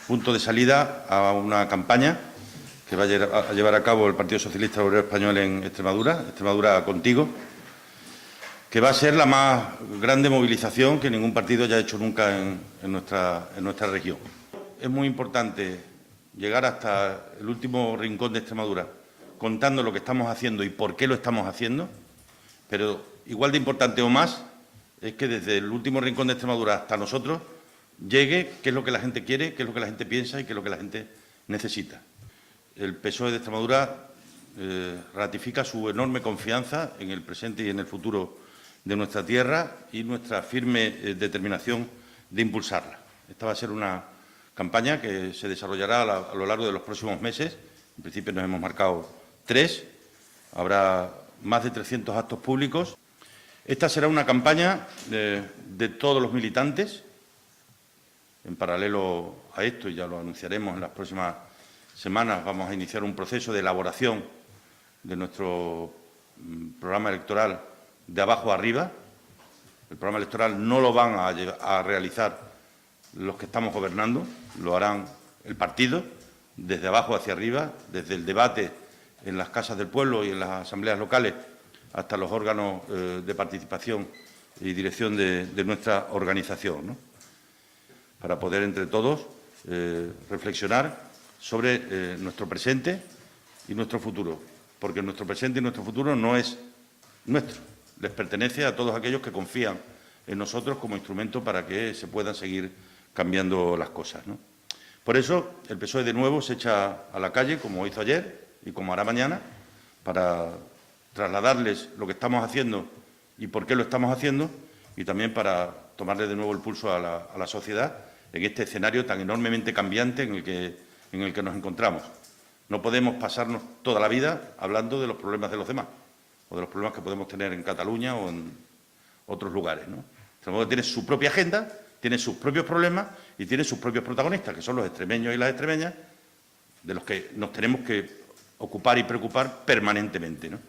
punto de salida a una campaña que va a llevar a cabo el Partido Socialista Obrero Español en Extremadura, Extremadura Contigo, que va a ser la más grande movilización que ningún partido haya hecho nunca en nuestra región. Es muy importante llegar hasta el último rincón de Extremadura contando lo que estamos haciendo y por qué lo estamos haciendo, pero igual de importante o más es que desde el último rincón de Extremadura hasta nosotros llegue qué es lo que la gente quiere, qué es lo que la gente piensa y qué es lo que la gente necesita. El PSOE de Extremadura ratifica su enorme confianza en el presente y en el futuro de nuestra tierra y nuestra firme determinación de impulsarla. Esta va a ser una campaña que se desarrollará a lo largo de los próximos meses. En principio nos hemos marcado 3. Habrá más de 300 actos públicos. Esta será una campaña de todos los militantes. En paralelo a esto, y ya lo anunciaremos en las próximas semanas, vamos a iniciar un proceso de elaboración de nuestro programa electoral de abajo a arriba. El programa electoral no lo van a realizar los que estamos gobernando, lo harán el partido, desde abajo hacia arriba, desde el debate en las casas del pueblo y en las asambleas locales hasta los órganos de participación y dirección de nuestra organización, ¿no? Para poder entre todos reflexionar sobre nuestro presente y nuestro futuro, porque nuestro presente y nuestro futuro no es nuestro, les pertenece a todos aquellos que confían en nosotros como instrumento para que se puedan seguir cambiando las cosas, ¿no? Por eso el PSOE de nuevo se echa a la calle, como hizo ayer y como hará mañana, para trasladarles lo que estamos haciendo y por qué lo estamos haciendo, y también para tomarle de nuevo el pulso a la sociedad en este escenario tan enormemente cambiante en el que nos encontramos. No podemos pasarnos toda la vida hablando de los problemas de los demás o de los problemas que podemos tener en Cataluña o en otros lugares, ¿no? Extremadura tiene su propia agenda, tiene sus propios problemas y tiene sus propios protagonistas, que son los extremeños y las extremeñas, de los que nos tenemos que ocupar y preocupar permanentemente, ¿no?